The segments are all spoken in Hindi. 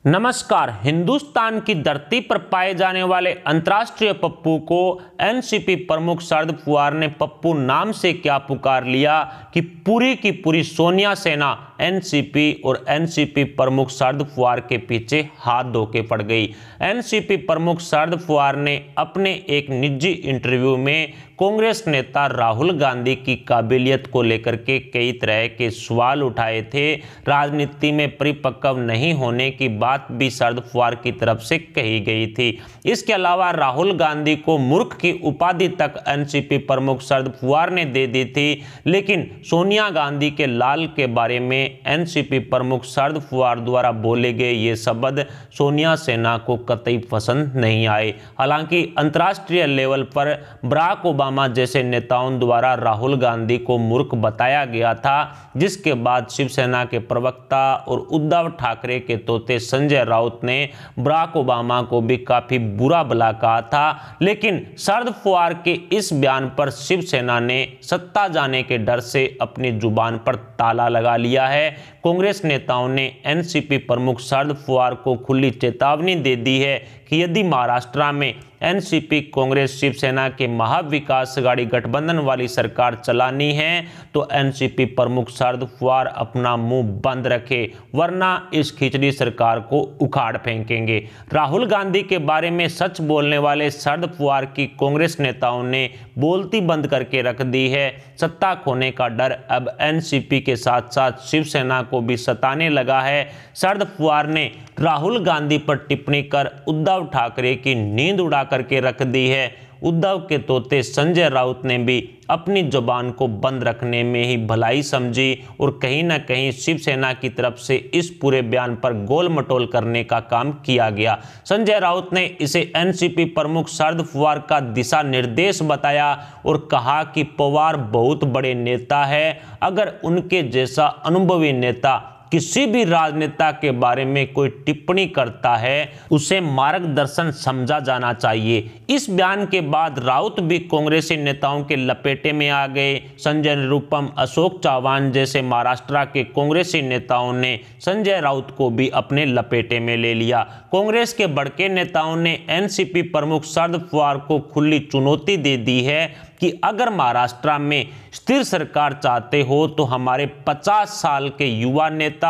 नमस्कार। हिंदुस्तान की धरती पर पाए जाने वाले अंतर्राष्ट्रीय पप्पू को एनसीपी प्रमुख शरद पवार ने पप्पू नाम से क्या पुकार लिया कि पूरी की पूरी सोनिया सेना एनसीपी और एनसीपी प्रमुख शरद पवार के पीछे हाथ धो के पड़ गई। एनसीपी प्रमुख शरद पवार ने अपने एक निजी इंटरव्यू में कांग्रेस नेता राहुल गांधी की काबिलियत को लेकर के कई तरह के सवाल उठाए थे। राजनीति में परिपक्व नहीं होने की बात भी शरद पवार की तरफ से कही गई थी। इसके अलावा राहुल गांधी को मूर्ख की उपाधि तक एनसीपी प्रमुख शरद पवार ने दे दी थी, लेकिन सोनिया गांधी के लाल के बारे में एनसीपी प्रमुख शरद पवार द्वारा बोले गए ये शब्द सोनिया सेना को कतई पसंद नहीं आए। हालांकि अंतर्राष्ट्रीय लेवल पर बराक ओबामा जैसे नेताओं द्वारा राहुल गांधी को मूर्ख बताया गया था, जिसके बाद शिवसेना के प्रवक्ता और उद्धव ठाकरे के तोते संजय राउत ने बराक ओबामा को भी काफी बुरा भला कहा था। लेकिन शरद पवार के इस बयान पर शिवसेना ने सत्ता जाने के डर से अपनी जुबान पर ताला लगा लिया है। कांग्रेस नेताओं ने एनसीपी प्रमुख शरद पवार को खुली चेतावनी दे दी है कि यदि महाराष्ट्र में एनसीपी कांग्रेस शिवसेना के महाविकास आघाड़ी गठबंधन वाली सरकार चलानी है तो एनसीपी प्रमुख शरद पवार अपना मुंह बंद रखे, वरना इस खिचड़ी सरकार को उखाड़ फेंकेंगे। राहुल गांधी के बारे में सच बोलने वाले शरद पवार की कांग्रेस नेताओं ने बोलती बंद करके रख दी है। सत्ता खोने का डर अब एनसीपी के साथ साथ शिवसेना को भी सताने लगा है। शरद पवार ने राहुल गांधी पर टिप्पणी कर उद्धव ठाकरे की नींद उड़ा करके रख दी है। उद्धव के तोते संजय राउत ने भी अपनी जुबान को बंद रखने में ही भलाई समझी और कहीं ना कहीं शिवसेना की तरफ से इस पूरे बयान पर गोल मटोल करने का काम किया गया। संजय राउत ने इसे एनसीपी प्रमुख शरद पवार का दिशा निर्देश बताया और कहा कि पवार बहुत बड़े नेता है, अगर उनके जैसा अनुभवी नेता किसी भी राजनेता के बारे में कोई टिप्पणी करता है उसे मार्गदर्शन समझा जाना चाहिए। इस बयान के बाद राउत भी कांग्रेसी नेताओं के लपेटे में आ गए। संजय निरुपम, अशोक चव्हाण जैसे महाराष्ट्र के कांग्रेसी नेताओं ने संजय राउत को भी अपने लपेटे में ले लिया। कांग्रेस के बड़के नेताओं ने एनसीपी प्रमुख शरद पवार को खुली चुनौती दे दी है कि अगर महाराष्ट्र में स्थिर सरकार चाहते हो तो हमारे 50 साल के युवा नेता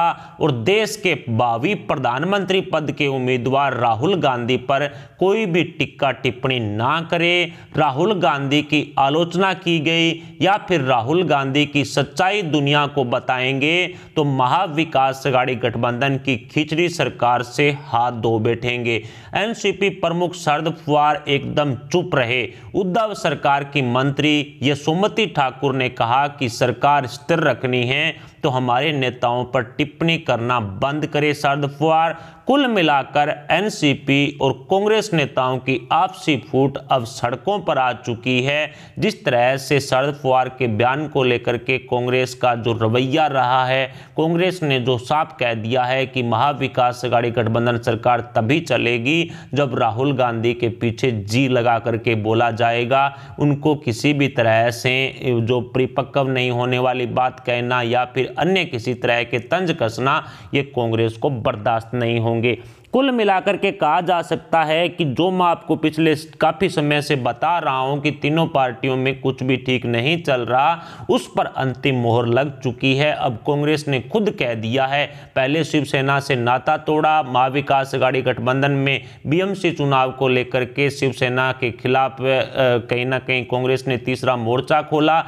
और देश के भावी प्रधानमंत्री पद के उम्मीदवार राहुल गांधी पर कोई भी टिक्का टिप्पणी ना करे। राहुल गांधी की आलोचना की गई या फिर राहुल गांधी की सच्चाई दुनिया को बताएंगे तो महाविकास आघाड़ी गठबंधन की खिचड़ी सरकार से हाथ धो बैठेंगे। एनसीपी प्रमुख शरद पवार एकदम चुप रहे। उद्धव सरकार की मंत्री यशोमती ठाकुर ने कहा कि सरकार स्थिर रखनी है तो हमारे नेताओं पर टिप्पणी करना बंद करे शरद पवार। कुल मिलाकर एनसीपी और कांग्रेस नेताओं की आपसी फूट अब सड़कों पर आ चुकी है। जिस तरह से शरद पवार के बयान को लेकर के कांग्रेस का जो रवैया रहा है, कांग्रेस ने जो साफ कह दिया है कि महाविकास आघाड़ी गठबंधन सरकार तभी चलेगी जब राहुल गांधी के पीछे जी लगा करके बोला जाएगा। उनको किसी भी तरह से जो परिपक्व नहीं होने वाली बात कहना या फिर अन्य किसी तरह के तंज कसना ये कांग्रेस को बर्दाश्त नहीं होंगे। कुल मिलाकर के कहा जा सकता है कि जो मैं आपको पिछले काफ़ी समय से बता रहा हूं कि तीनों पार्टियों में कुछ भी ठीक नहीं चल रहा, उस पर अंतिम मोहर लग चुकी है। अब कांग्रेस ने खुद कह दिया है, पहले शिवसेना से नाता तोड़ा, महाविकास आघाड़ी गठबंधन में बीएमसी चुनाव को लेकर के शिवसेना के खिलाफ कहीं ना कहीं कांग्रेस ने तीसरा मोर्चा खोला,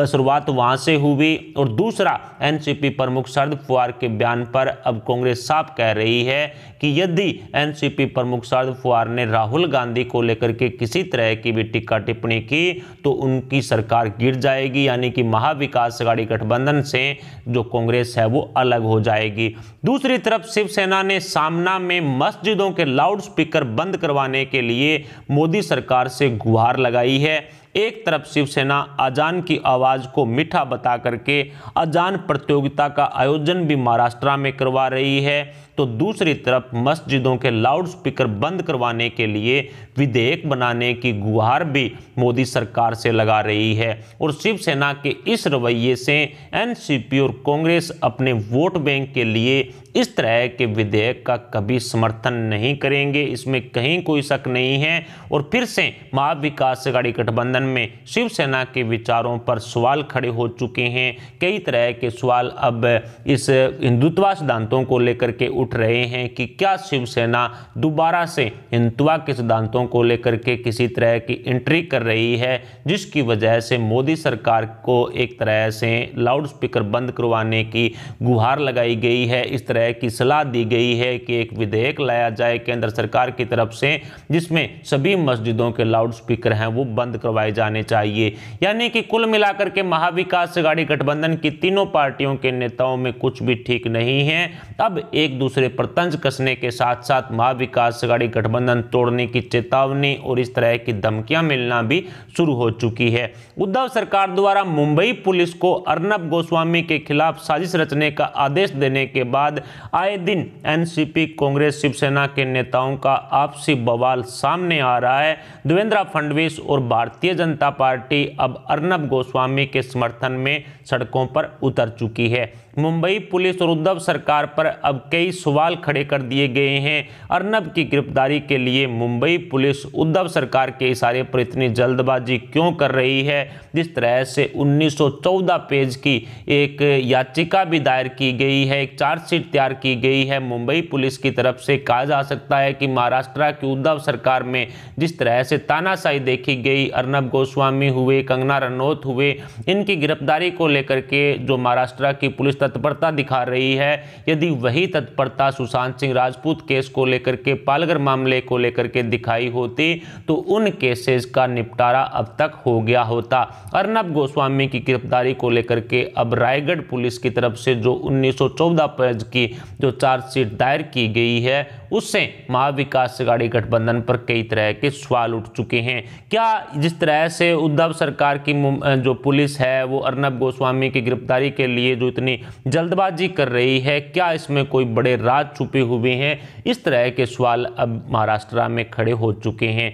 शुरुआत वहां से हुई। और दूसरा, एनसीपी प्रमुख शरद पवार के बयान पर अब कांग्रेस साफ कह रही है कि यदि एनसीपी प्रमुख शरद पवार ने राहुल गांधी को लेकर के किसी तरह की भी टिक्का टिप्पणी की तो उनकी सरकार गिर जाएगी, यानी कि महाविकास आघाड़ी गठबंधन से जो कांग्रेस है वो अलग हो जाएगी। दूसरी तरफ शिवसेना ने सामना में मस्जिदों के लाउडस्पीकर बंद करवाने के लिए मोदी सरकार से गुहार लगाई है। एक तरफ शिवसेना अजान की आवाज को मीठा बता करके अजान प्रतियोगिता का आयोजन भी महाराष्ट्र में करवा रही है। तो दूसरी तरफ मस्जिदों के लाउडस्पीकर बंद करवाने के लिए विधेयक बनाने की गुहार भी मोदी सरकार से लगा रही है। और शिवसेना के इस रवैये से एनसीपी और कांग्रेस अपने वोट बैंक के लिए इस तरह के विधेयक का कभी समर्थन नहीं करेंगे, इसमें कहीं कोई शक नहीं है। और फिर से महाविकास अघाड़ी गठबंधन में शिवसेना के विचारों पर सवाल खड़े हो चुके हैं। कई तरह के सवाल अब इस हिंदुत्व सिद्धांतों को लेकर के उठ रहे हैं कि क्या शिवसेना दोबारा से हिंदुत्व के सिद्धांतों को लेकर के किसी तरह की एंट्री कर रही है, जिसकी वजह से मोदी सरकार को एक तरह से लाउडस्पीकर बंद करवाने की गुहार लगाई गई है। इस तरह की सलाह दी गई है कि एक विधेयक लाया जाए केंद्र सरकार की तरफ से, जिसमें सभी मस्जिदों के लाउडस्पीकर हैं वो बंद करवाए जाने चाहिए। यानी कि कुल मिलाकर के महाविकास अघाड़ी गठबंधन की तीनों पार्टियों के नेताओं में कुछ भी ठीक नहीं है। अब एक दूसरे पर तंज कसने के साथ साथ महाविकास अघाड़ी गठबंधन तोड़ने की चेतावनी और इस तरह की धमकियां मिलना भी शुरू हो चुकी है। उद्धव सरकार द्वारा मुंबई पुलिस को अर्नब गोस्वामी के खिलाफ साजिश रचने का आदेश देने के बाद आए दिन एनसीपी, कांग्रेस, शिवसेना के नेताओं का आपसी बवाल सामने आ रहा है। देवेंद्र फडणवीस और भारतीय जनता पार्टी अब अर्नब गोस्वामी के समर्थन में सड़कों पर उतर चुकी है। मुंबई पुलिस और उद्धव सरकार पर अब कई सवाल खड़े कर दिए गए हैं। अर्नब की गिरफ्तारी के लिए मुंबई पुलिस उद्धव सरकार के इशारे पर इतनी जल्दबाजी क्यों कर रही है? जिस तरह से 1914 पेज की एक याचिका भी दायर की गई है, एक चार्जशीट तैयार की गई है मुंबई पुलिस की तरफ से। कहा जा सकता है कि महाराष्ट्र की उद्धव सरकार में जिस तरह से तानाशाही देखी गई, अर्नब गोस्वामी हुए, कंगना रनौत हुए, इनकी गिरफ्तारी को लेकर के जो महाराष्ट्र की पुलिस तत्परता दिखा रही है, यदि वही तत्परता सुशांत सिंह राजपूत केस को लेकर के, पालघर मामले को लेकर के दिखाई होती तो उन केसेस का निपटारा अब तक हो गया होता। अर्नब गोस्वामी की गिरफ्तारी को लेकर के अब रायगढ़ पुलिस की तरफ से जो 1914 पेज की जो चार्जशीट दायर की गई है, उससे महाविकास अघाड़ी गठबंधन पर कई तरह के सवाल उठ चुके हैं। क्या जिस तरह से उद्धव सरकार की जो पुलिस है वो अर्नब गोस्वामी की गिरफ्तारी के लिए जो इतनी जल्दबाजी कर रही है, क्या इसमें कोई बड़े राज छुपे हुए हैं? इस तरह के सवाल अब महाराष्ट्र में खड़े हो चुके हैं।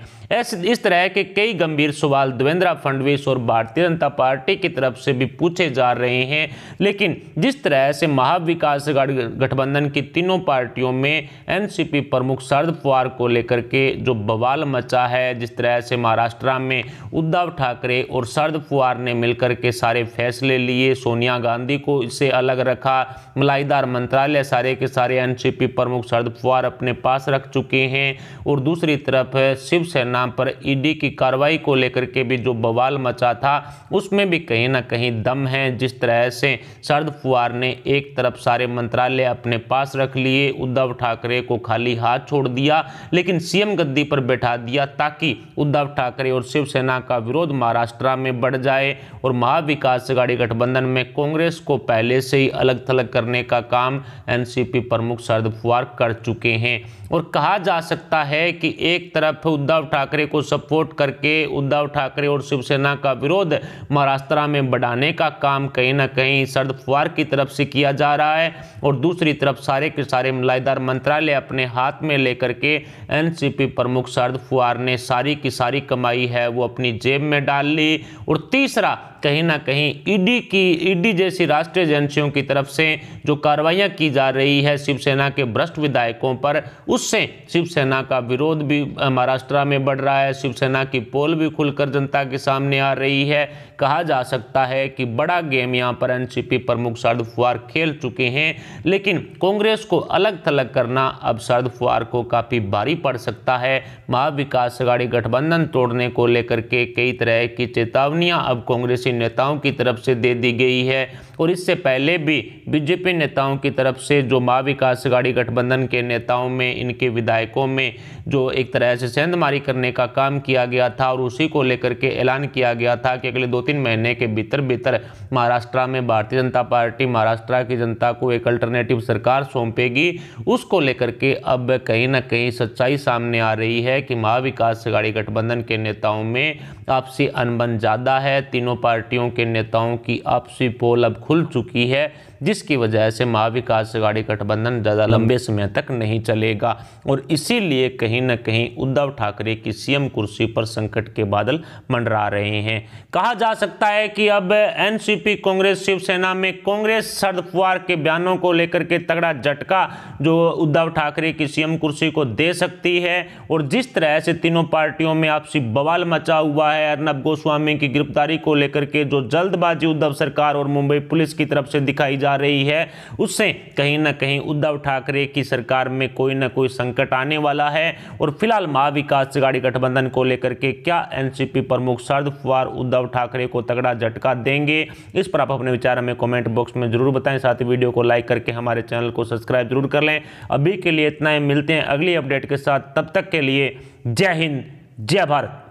इस तरह के कई गंभीर सवाल देवेंद्र फडणवीस और भारतीय जनता पार्टी की तरफ से भी पूछे जा रहे हैं। लेकिन जिस तरह से महाविकास अघाड़ी गठबंधन की तीनों पार्टियों में एनसीपी प्रमुख शरद पवार को लेकर के जो बवाल मचा है, जिस तरह से महाराष्ट्र में उद्धव ठाकरे और शरद पवार ने मिलकर के सारे फैसले लिए, सोनिया गांधी को इससे अलग रखा, मलाईदार मंत्रालय सारे के सारे एनसीपी प्रमुख शरद पवार अपने पास रख चुके हैं। और दूसरी तरफ शिवसेना पर ईडी की कार्रवाई को लेकर के भी जो बवाल मचा था, उसमें भी कहीं ना कहीं दम है। जिस तरह से शरद पवार ने एक तरफ सारे मंत्रालय अपने पास रख लिए, उद्धव ठाकरे को खाली हाथ छोड़ दिया, लेकिन सीएम गद्दी पर बैठा दिया ताकि उद्धव ठाकरे और शिवसेना का विरोध महाराष्ट्र में बढ़ जाए और महाविकास अघाड़ी गठबंधन में कांग्रेस को पहले से ही अलग थलग करने का काम एनसीपी प्रमुख शरद पवार कर चुके हैं। और कहा जा सकता है कि एक तरफ उद्धव ठाकरे को सपोर्ट करके उद्धव ठाकरे और शिवसेना का विरोध महाराष्ट्र में बढ़ाने का काम कहीं ना कहीं शरद पवार की तरफ से किया जा रहा है, और दूसरी तरफ सारे के सारे मलाईदार मंत्रालय अपने हाथ में लेकर के एनसीपी प्रमुख शरद पवार ने सारी की सारी कमाई है वो अपनी जेब में डाल ली। और तीसरा कहीं ना कहीं ईडी जैसी राष्ट्रीय एजेंसियों की तरफ से जो कार्रवाइयां की जा रही है शिवसेना के भ्रष्ट विधायकों पर, उससे शिवसेना का विरोध भी महाराष्ट्र में बढ़ रहा है। शिवसेना की पोल भी खुलकर जनता के सामने आ रही है। कहा जा सकता है कि बड़ा गेम यहां पर एनसीपी प्रमुख शरद पवार खेल चुके हैं, लेकिन कांग्रेस को अलग थलग करना अब शरद पवार को काफी भारी पड़ सकता है। महाविकास अघाड़ी गठबंधन तोड़ने को लेकर के कई तरह की चेतावनियां अब कांग्रेसी नेताओं की तरफ से दे दी गई है, और इससे पहले भी बीजेपी नेताओं की तरफ से जो महाविकास अघाड़ी गठबंधन के नेताओं में, इनके विधायकों में जो एक तरह से सेंधमारी करने का काम किया गया था, और उसी को लेकर के ऐलान किया गया था कि अगले 2-3 महीने के भीतर भीतर महाराष्ट्र में भारतीय जनता पार्टी महाराष्ट्र की जनता को एक अल्टरनेटिव सरकार सौंपेगी। उसको लेकर के अब कहीं ना कहीं सच्चाई सामने आ रही है कि महाविकास अघाड़ी गठबंधन के नेताओं में आपसी अनबन ज़्यादा है। तीनों पार्टियों के नेताओं की आपसी पोल अब खुल चुकी है, जिसकी वजह से महाविकास अघाड़ी गठबंधन ज़्यादा लंबे समय तक नहीं चलेगा और इसीलिए कहीं न कहीं उद्धव ठाकरे की सीएम कुर्सी पर संकट के बादल मंडरा रहे हैं। कहा जा सकता है कि अब एनसीपी कांग्रेस शिवसेना में कांग्रेस शरद पवार के बयानों को लेकर के तगड़ा झटका जो उद्धव ठाकरे की सीएम कुर्सी को दे सकती है और जिस तरह से तीनों पार्टियों में आपसी बवाल मचा हुआ है अर्नब गोस्वामी की गिरफ्तारी को लेकर के जो जल्दबाजी उद्धव सरकार और मुंबई पुलिस की तरफ से दिखाई जा रही है उससे कहीं ना कहीं उद्धव ठाकरे की सरकार में कोई ना कोई संकट आने वाला है। और फिलहाल महाविकास अघाड़ी गठबंधन को लेकर के क्या एनसीपी प्रमुख शरद पवार उद्धव ठाकरे को तगड़ा झटका देंगे, इस पर आप अपने विचार हमें कमेंट बॉक्स में जरूर बताएं। साथ ही वीडियो को लाइक करके हमारे चैनल को सब्सक्राइब जरूर कर लें। अभी के लिए इतना ही, मिलते हैं अगली अपडेट के साथ, तब तक के लिए जय हिंद जय भारत।